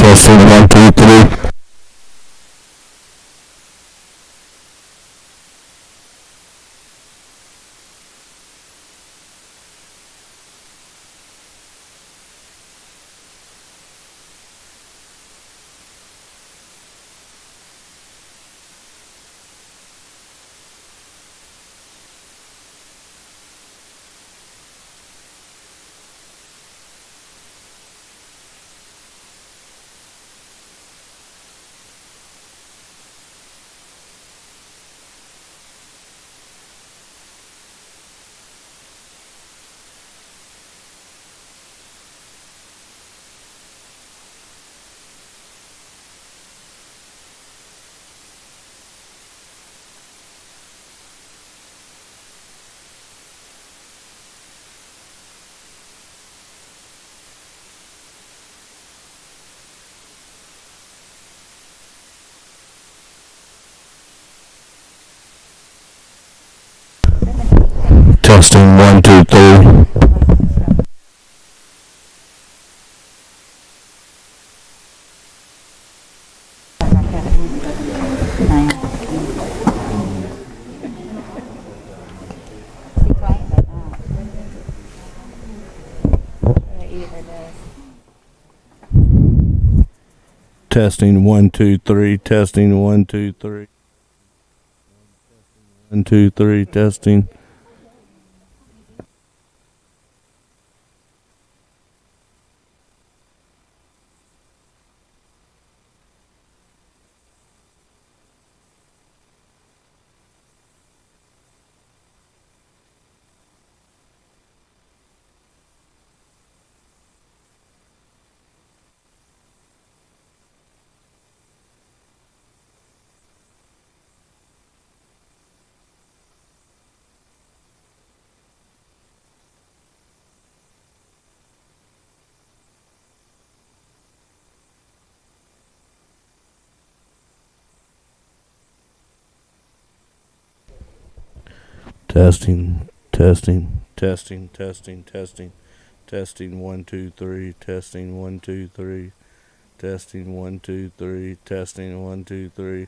Testing 1, 2, 3. Testing 1, 2, 3. Testing 1, 2, 3. Testing 1, 2, 3. 1, 2, 3. Testing. Testing, testing, testing, testing, testing, testing 1, 2, 3, testing 1, 2, 3, testing 1, 2, 3, testing 1, 2, 3.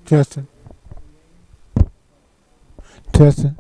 Testing. Testing.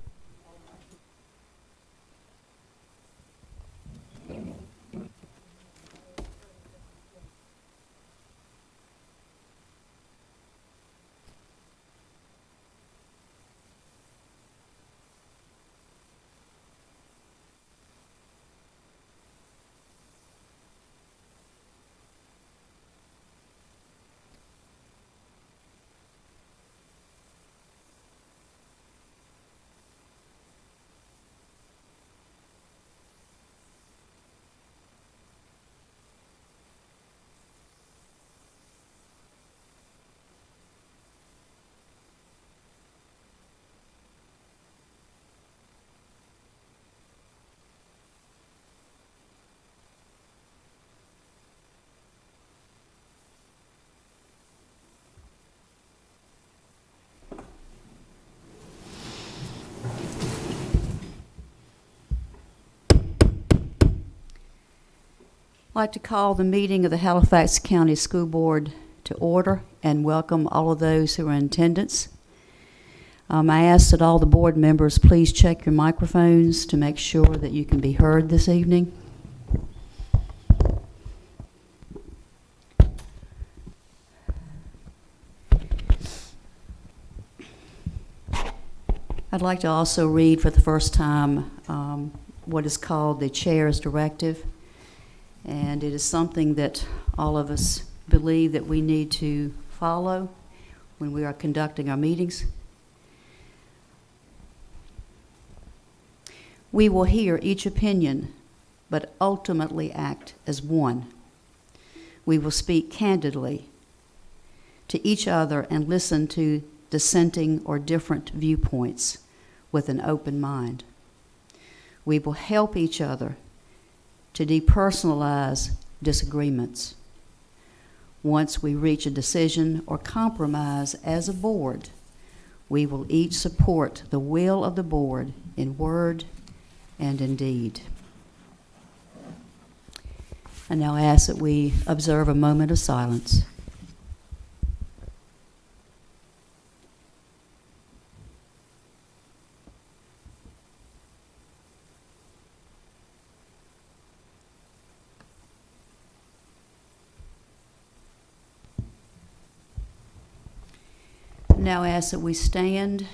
I'd like to call the meeting of the Halifax County School Board to order and welcome all of those who are in attendance. I ask that all the board members please check your microphones to make sure that you can be heard this evening. I'd like to also read for the first time what is called the Chair's Directive. And it is something that all of us believe that we need to follow when we are conducting our meetings. We will hear each opinion, but ultimately act as one. We will speak candidly to each other and listen to dissenting or different viewpoints with an open mind. We will help each other to depersonalize disagreements. Once we reach a decision or compromise as a board, we will each support the will of the board in word and in deed. I now ask that we observe a moment of silence. Now ask that we stand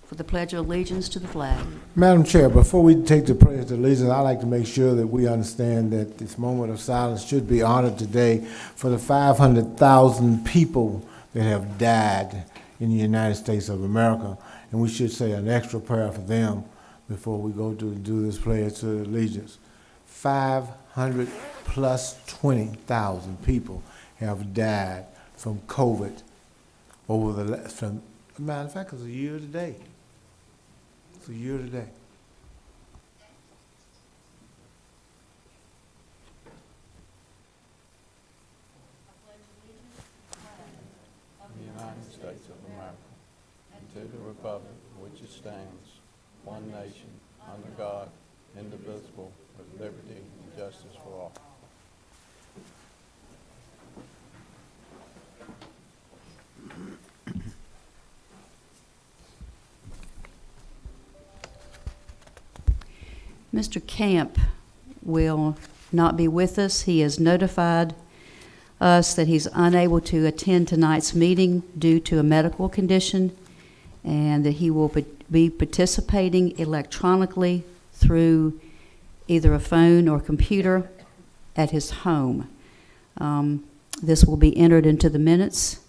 for the Pledge of Allegiance to the flag. Madam Chair, before we take the pledge of allegiance, I'd like to make sure that we understand that this moment of silence should be honored today for the 500,000 people that have died in the United States of America. And we should say an extra prayer for them before we go to do this pledge to allegiance. 500 plus 20,000 people have died from COVID over the last, from, matter of fact, it's a year today. It's a year today. The United States of America, and to the republic which it stands, one nation, under God, indivisible, with liberty and justice for all. Mr. Camp will not be with us. He has notified us that he's unable to attend tonight's meeting due to a medical condition, and that he will be participating electronically through either a phone or computer at his home. This will be entered into the minutes,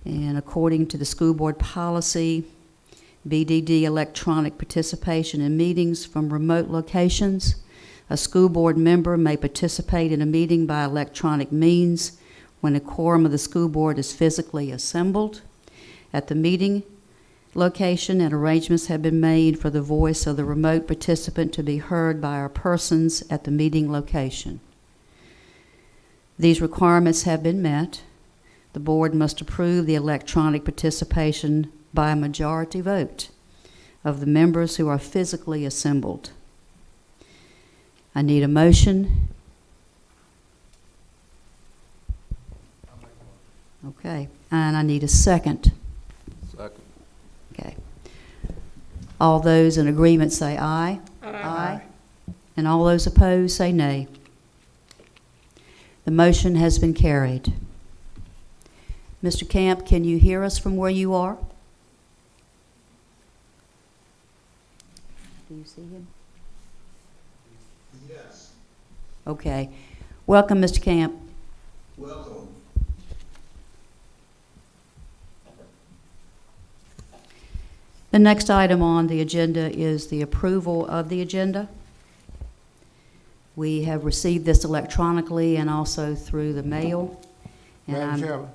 and according to the school board policy, BDD electronic participation in meetings from remote locations. A school board member may participate in a meeting by electronic means when a quorum of the school board is physically assembled at the meeting location, and arrangements have been made for the voice of the remote participant to be heard by our persons at the meeting location. These requirements have been met. The board must approve the electronic participation by a majority vote of the members who are physically assembled. I need a motion. Okay, and I need a second. Second. Okay. All those in agreement say aye. Aye. And all those opposed say nay. The motion has been carried. Mr. Camp, can you hear us from where you are? Do you see him? Yes. Okay. Welcome, Mr. Camp. Welcome. The next item on the agenda is the approval of the agenda. We have received this electronically and also through the mail. And Madam I'm- Chairman,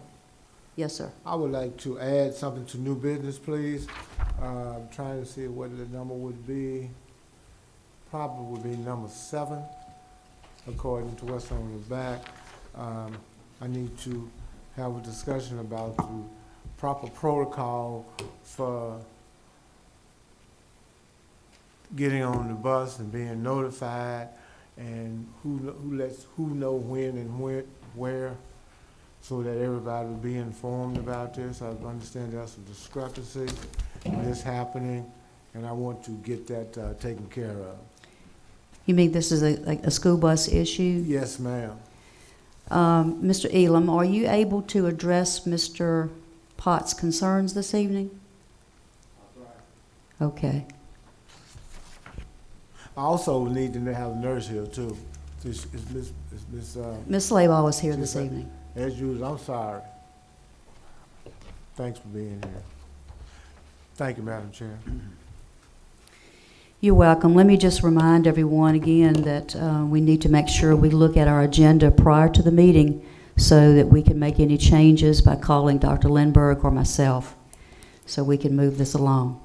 Yes, sir. I would like to add something to new business, please. I'm trying to see what the number would be. Probably would be number 7, according to what's on the back. I need to have a discussion about the proper protocol for getting on the bus and being notified, and who know when and where, so that everybody will be informed about this. I understand there's a discrepancy in this happening, and I want to get that taken care of. You mean this is a school bus issue? Yes, ma'am. Mr. Elam, are you able to address Mr. Potts' concerns this evening? Okay. I also need to have a nurse here, too. Is Miss, Ms. Slabaugh is here this Yes, sir. evening. as usual, I'm sorry. Thanks for being here. Thank you, Madam Chair. You're welcome. Let me just remind everyone again that we need to make sure we look at our agenda prior to the meeting so that we can make any changes by calling Dr. Lindbergh or myself so we can move this along.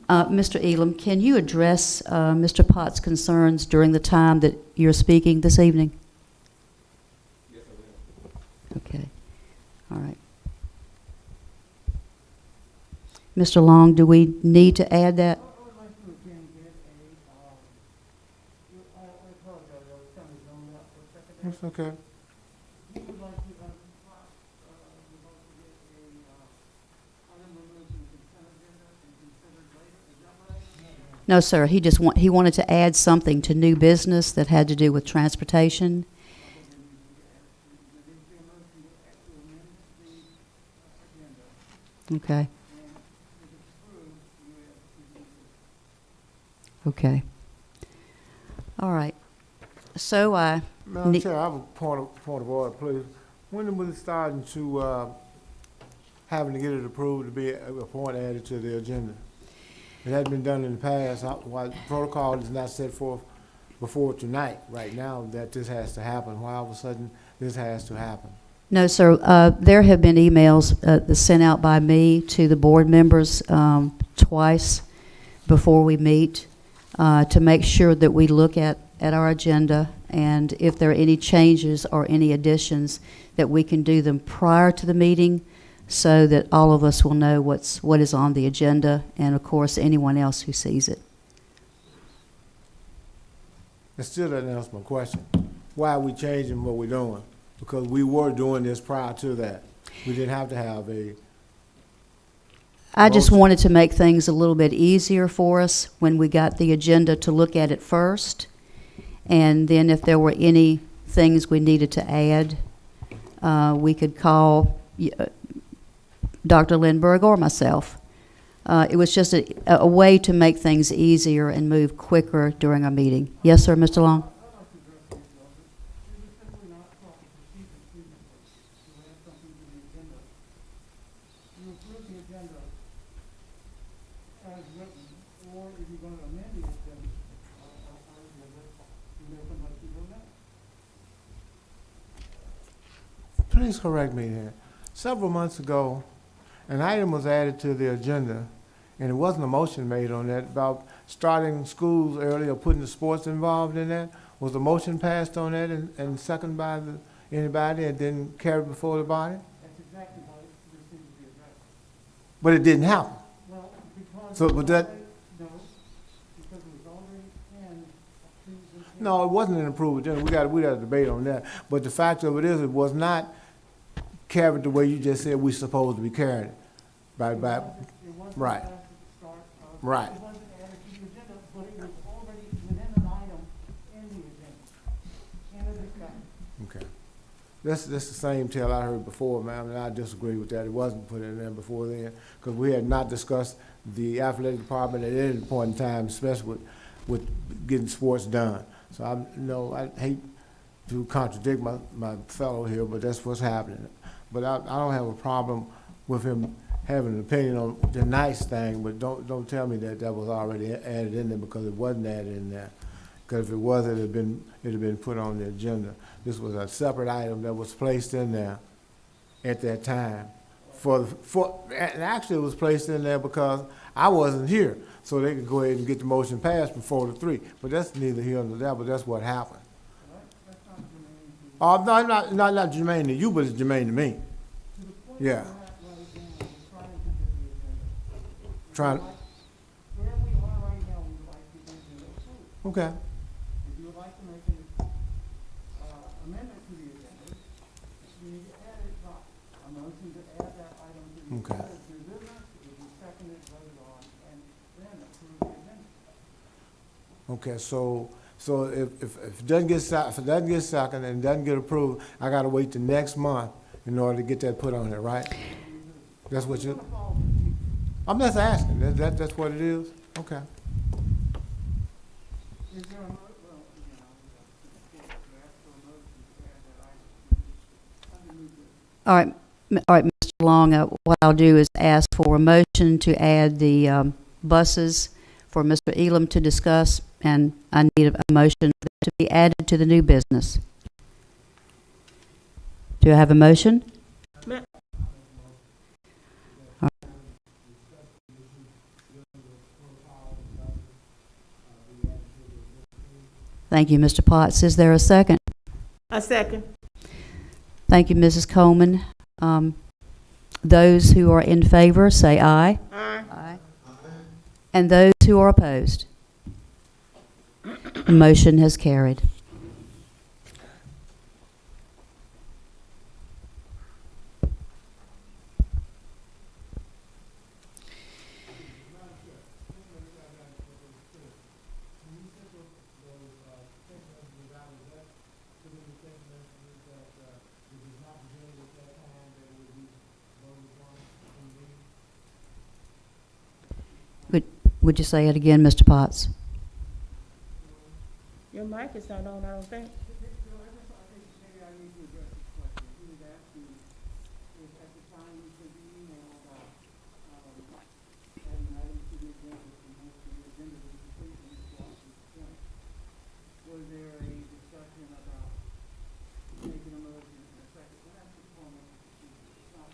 Mr. Elam, can you address Mr. Potts' concerns during the time that you're speaking this evening? Yes, I will. Okay. All right. Mr. Long, do we need to add that? I would like to again get I apologize, I was kind of zoned out for a second there. That's okay. We would like to, get item removed from the consent agenda and considered later, is that right? No, sir. He wanted to add something to new business that had to do with transportation. Okay. Okay. All right. So Madam Ne- Chair, I have a point of order, please. When was it starting to, having to get it approved to be a point added to the agenda? It hadn't been done in the past. Why the protocol is not set forth before tonight, right now, that this has to happen? Why all of a sudden this has to happen? No, sir. There have been emails sent out by me to the board members twice before we meet to make sure that we look at our agenda, and if there are any changes or any additions, that we can do them prior to the meeting so that all of us will know what is on the agenda, and of course anyone else who sees it. It still doesn't answer my question. Why are we changing what we're doing? Because we were doing this prior to that. We didn't have to have I just Motion. wanted to make things a little bit easier for us when we got the agenda to look at it first. And then if there were any things we needed to add, we could call Dr. Lindbergh or myself. It was just a way to make things easier and move quicker during our meeting. Yes, sir, Mr. Long? I'd like to address these, though. This is simply not proper procedure previously to add something to the agenda. You approve the agenda as written, or if you're going to amend the agenda, you may somebody to do that. Please correct me here. Several months ago, an item was added to the agenda, and it wasn't a motion made on that, about starting schools early or putting the sports involved in that. Was a motion passed on that and seconded by anybody and then carried before the body? That's exactly how this needs to be addressed. But it didn't happen. Well, because. So, but that- No, because it was already in approved. No, it wasn't an approved agenda. We got a debate on that. But the fact of it is, it was not carry it the way you just said we're supposed to be carrying it. By, It wasn't right. asked at the start of- Right. It wasn't added to the agenda, but it was already within an item in the agenda, in the discussion. Okay. That's the same tale I heard before, ma'am, and I disagree with that. It wasn't put in there before then, because we had not discussed the athletic department at any point in time, especially with getting sports done. So I hate to contradict my fellow here, but that's what's happening. But I don't have a problem with him having an opinion on tonight's thing, but don't tell me that was already added in there, because it wasn't added in there. Because if it was, it'd have been put on the agenda. This was a separate item that was placed in there at that time. And actually it was placed in there because I wasn't here, so they could go ahead and get the motion passed before the 3. But that's neither here nor there, but that's what happened. That's not germane to. Oh, no, not germane to you, but it's germane to me. To the point Yeah. we're at right now, we're trying to get the agenda. Trying, Where we are right now, we would like to get the agenda approved. okay. If you would like to make an amendment to the agenda, you need to add it, a motion to add that item to the Okay. agenda. New business, it will be seconded, voted on, and then approve the agenda. Okay, so if it doesn't get if it doesn't get seconded and doesn't get approved, I gotta wait the next month in order to get that put on there, right? That's what you, I'm just asking, that's what it is? Okay. Is there a well, you know, to ask for a motion to add that item under new business? All right, Mr. Long, what I'll do is ask for a motion to add the buses for Mr. Elam to discuss, and I need a motion to be added to the new business. Do I have a motion? Thank you, Mr. Potts. Is there a second? A second. Thank you, Mrs. Coleman. Those who are in favor, say aye. Aye. Aye. And those who are opposed? The motion has carried. Would you say it again, Mr. Potts? Your mic is not on, I don't think. I think maybe I need to address this question. He was asking if at the time you sent the email about, adding items to the agenda, and most of the agenda was complete and it's lost its point. Was there a discussion about making a motion in a second? Well, that's the formal procedure. It's not.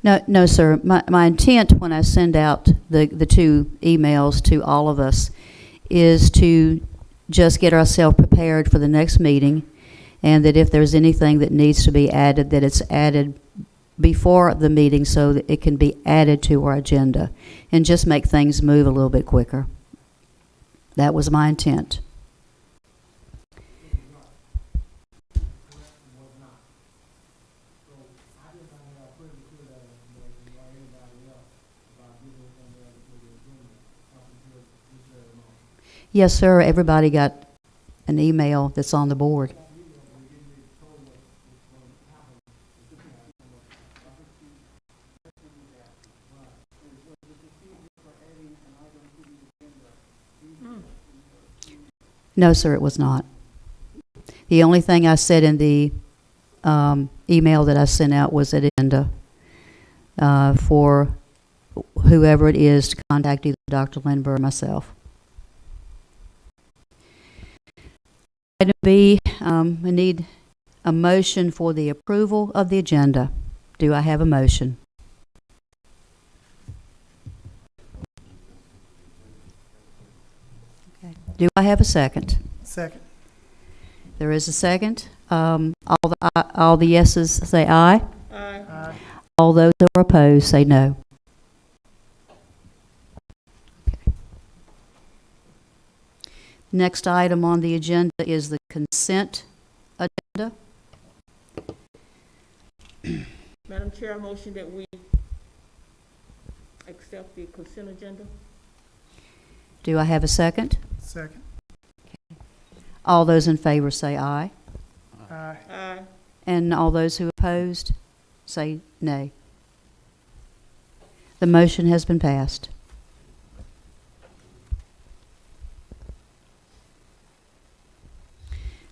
No, sir. My intent when I send out the two emails to all of us is to just get ourselves prepared for the next meeting, and that if there's anything that needs to be added, that it's added before the meeting so that it can be added to our agenda, and just make things move a little bit quicker. That was my intent. Yes, sir. Everybody got an email that's on the board. No, sir, it was not. The only thing I said in the email that I sent out was an agenda for whoever it is to contact either Dr. Lindbergh or myself. Item B, we need a motion for the approval of the agenda. Do I have a motion? Okay. Do I have a second? Second. There is a second. All the yeses say aye. Aye. All those who are opposed say no. Next item on the agenda is the consent agenda. Madam Chair, I motion that we accept the consent agenda. Do I have a second? Second. All those in favor say aye. Aye. Aye. And all those who opposed say nay. The motion has been passed.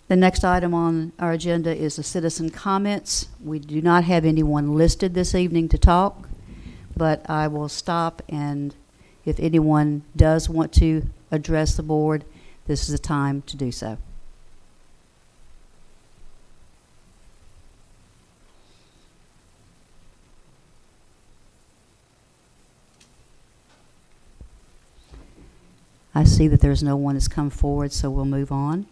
The next item on our agenda is the citizen comments. We do not have anyone listed this evening to talk, but I will stop, and if anyone does want to address the board, this is the time to do so. I see that there's no one that's come forward, so we'll move on.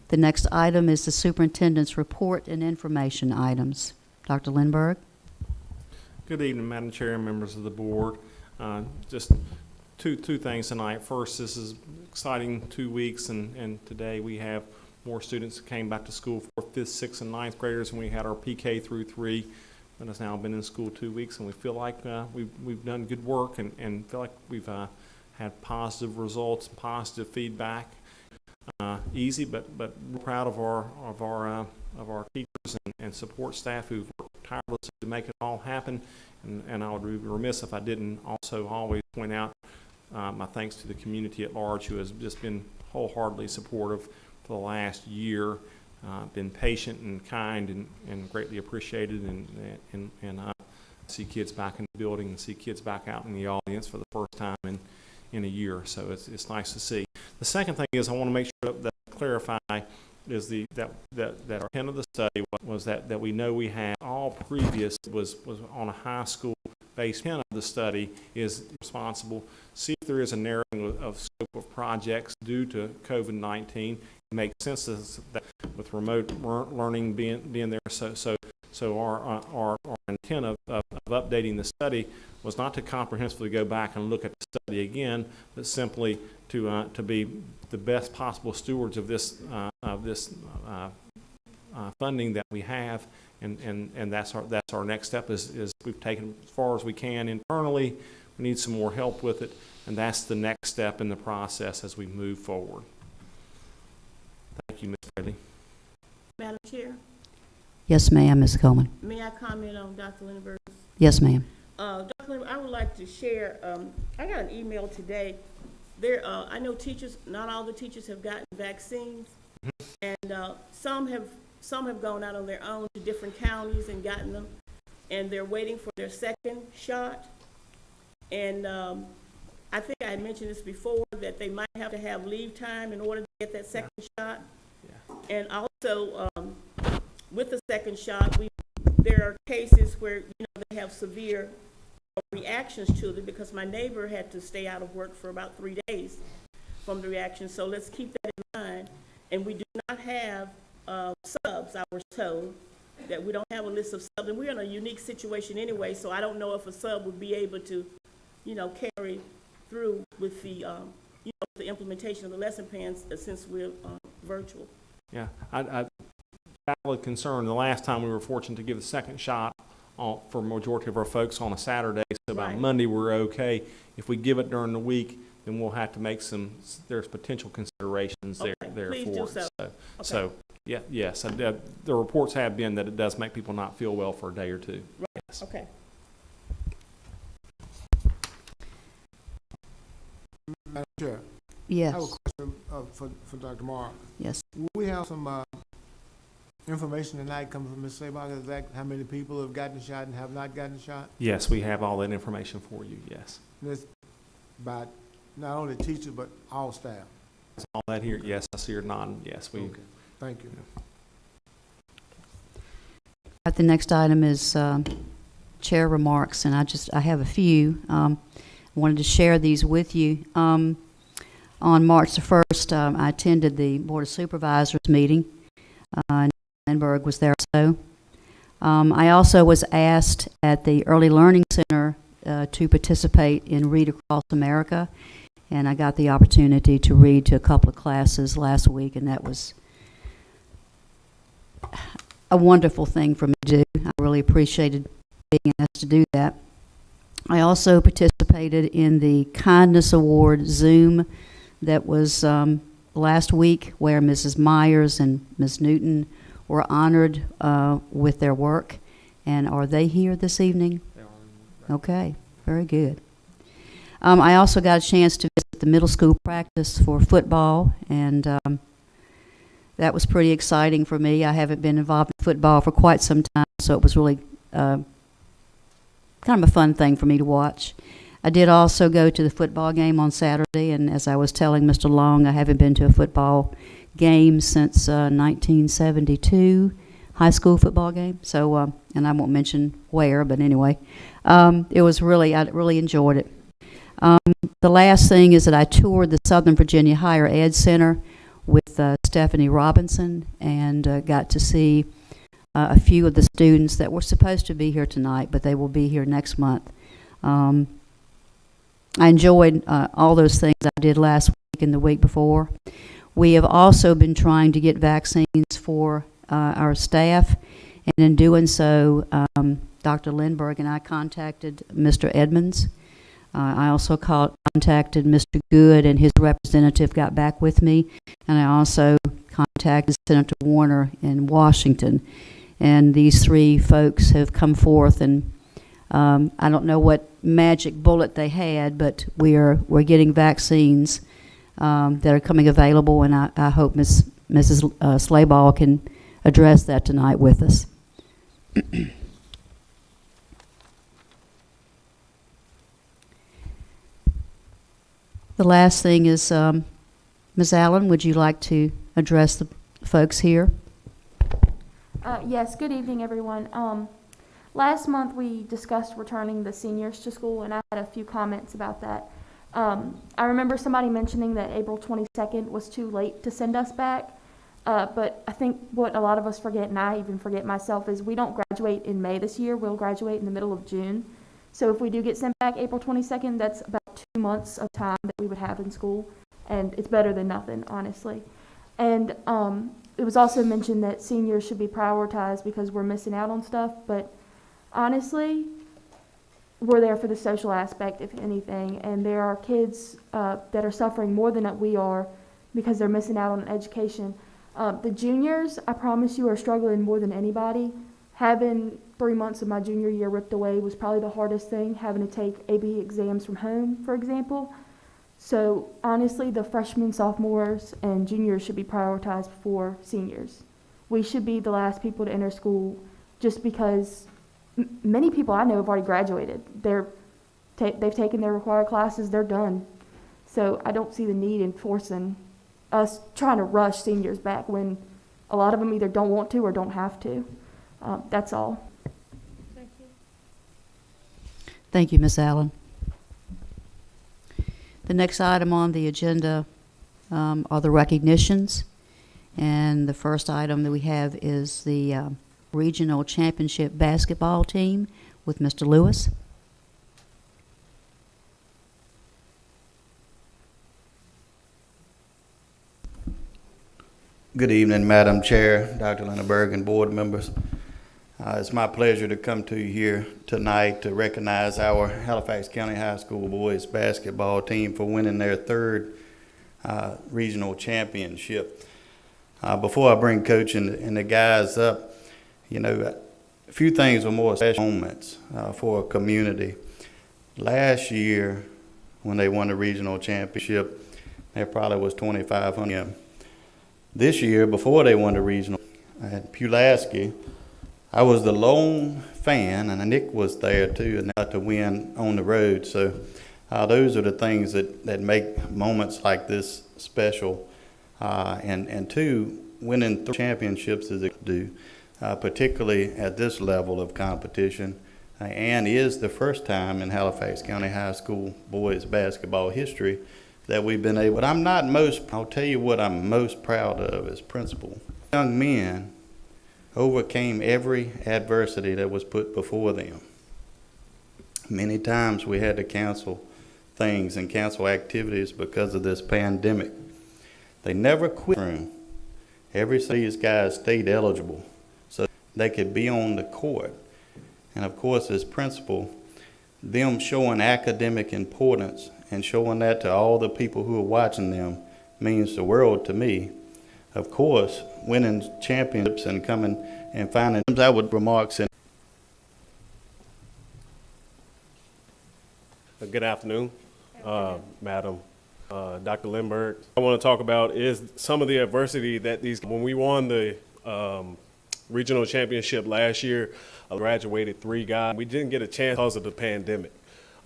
The next item is the superintendent's report and information items. Dr. Lindberg? Good evening, Madam Chair and members of the board. Just two things tonight. First, this is exciting 2 weeks, and today we have more students that came back to school for 5th, 6th, and 9th graders, and we had our PK through 3 that has now been in school 2 weeks, and we feel like we've done good work and feel like we've had positive results, positive feedback. Easy, but we're proud of our teachers and support staff who've worked tirelessly to make it all happen. And I would be remiss if I didn't also always point out my thanks to the community at large, who has just been wholeheartedly supportive for the last year, been patient and kind and greatly appreciated. And see kids back in the building and see kids back out in the audience for the first time in a year. So it's nice to see. The second thing is I want to make sure that I clarify is that our intent of the study was that we know we had all previous was on a high school based. Intent of the study is responsible. See if there is a narrowing of scope of projects due to COVID-19. It makes sense that with remote learning being there. So our intent of updating the study was not to comprehensively go back and look at the study again, but simply to be the best possible stewards of this funding that we have, and that's our next step. Is we've taken as far as we can internally. We need some more help with it, and that's the next step in the process as we move forward. Thank you, Ms. Bradley. Madam Chair, Yes, ma'am, Ms. Coleman. may I comment on Dr. Lindbergh? Yes, ma'am. Dr. Lindbergh, I would like to share, I got an email today. I know teachers, not all the teachers have gotten vaccines, and some have gone out on their own to different counties and gotten them, and they're waiting for their second shot. And I think I had mentioned this before, that they might have to have leave time in order to get that second shot. Yeah. And also, with the second shot, there are cases where they have severe reactions to it, because my neighbor had to stay out of work for about 3 days from the reaction. So let's keep that in mind. And we do not have subs, I was told, that we don't have a list of subs. And we're in a unique situation anyway, so I don't know if a sub would be able to, carry through with the, the implementation of the lesson plans since we're virtual. Yeah, I valid concern. The last time we were fortunate to give the second shot for a majority of our folks on a Saturday, so by Monday we're okay. If we give it during the week, then we'll have to make there's potential considerations there Please for do it. so. So yes, the reports have been that it does make people not feel well for a day or two. Right. Yes. Okay. Madam Chair, Yes. I have a question for Dr. Mark. Yes. Will we have some information tonight coming from Ms. Sabach, exactly how many people have gotten the shot and have not gotten the shot? Yes, we have all that information for you, yes. This by not only teachers, but all staff. Is all that here? Yes, I see you're nodding. Yes, we. Okay. Thank you. The next item is chair remarks, and I have a few. I wanted to share these with you. On March the 1st, I attended the Board of Supervisors meeting. Lindbergh was there also. I also was asked at the Early Learning Center to participate in Read Across America, And I got the opportunity to read to a couple of classes last week, and that was a wonderful thing for me to do. I really appreciated being asked to do that. I also participated in the Kindness Award Zoom that was last week, where Mrs. Myers and Ms. Newton were honored with their work. And are they here this evening? Okay, very good. I also got a chance to visit the middle school practice for football, and that was pretty exciting for me. I haven't been involved in football for quite some time, so it was really kind of a fun thing for me to watch. I did also go to the football game on Saturday, and as I was telling Mr. Long, I haven't been to a football game since 1972, high school football game. So, and I won't mention where, but anyway, it was really, I really enjoyed it. The last thing is that I toured the Southern Virginia Higher Ed Center with Stephanie Robinson, and got to see a few of the students that were supposed to be here tonight, but they will be here next month. I enjoyed all those things I did last week and the week before. We have also been trying to get vaccines for our staff, and in doing so, Dr. Lindbergh and I contacted Mr. Edmonds. I also contacted Mr. Good, and his representative got back with me, and I also contacted Senator Warner in Washington. And these three folks have come forth, and I don't know what magic bullet they had, but we're getting vaccines that are coming available, and I hope Mrs. Slayball can address that tonight with us. The last thing is, Ms. Allen, would you like to address the folks here? Yes, good evening, everyone. Last month we discussed returning the seniors to school, and I had a few comments about that. I remember somebody mentioning that April 22nd was too late to send us back, but I think what a lot of us forget, and I even forget myself, is we don't graduate in May this year. We'll graduate in the middle of June. So if we do get sent back April 22nd, that's about 2 months of time that we would have in school, and it's better than nothing, honestly. And it was also mentioned that seniors should be prioritized because we're missing out on stuff, but honestly, we're there for the social aspect, if anything, and there are kids that are suffering more than we are because they're missing out on education. The juniors, I promise you, are struggling more than anybody. Having 3 months of my junior year ripped away was probably the hardest thing, having to take AP exams from home, for example. So honestly, the freshmen, sophomores, and juniors should be prioritized before seniors. We should be the last people to enter school just because many people I know have already graduated. They've taken their required classes, they're done. So I don't see the need in forcing us trying to rush seniors back when a lot of them either don't want to or don't have to. That's all. Thank you. Thank you, Ms. Allen. The next item on the agenda are the recognitions. And the first item that we have is the regional championship basketball team with Mr. Lewis. Good evening, Madam Chair, Dr. Lindbergh, and board members. It's my pleasure to come to you here tonight to recognize our Halifax County High School boys basketball team for winning their third regional championship. Before I bring Coach and the guys up, you know, a few things were more special moments for a community. Last year, when they won the regional championship, there probably was 2,500. This year, before they won the regional at Pulaski, I was the lone fan, and Nick was there too, and got to win on the road. So those are the things that make moments like this special. And two, winning 3 championships is a do, particularly at this level of competition, and is the first time in Halifax County High School boys basketball history that we've been able. But I'll tell you what I'm most proud of as principal. Young men overcame every adversity that was put before them. Many times we had to cancel things and cancel activities because of this pandemic. They never quit. Every of these guys stayed eligible so they could be on the court. And of course, as principal, them showing academic importance and showing that to all the people who are watching them means the world to me. Of course, winning championships and coming and finding, I would remarks in. Good afternoon, Madam Dr. Lindbergh. I want to talk about is some of the adversity that when we won the regional championship last year, I graduated 3 guys. We didn't get a chance because of the pandemic.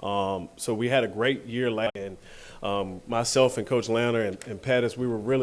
So we had a great year last year, and myself and Coach Lanner and Pettis, we were really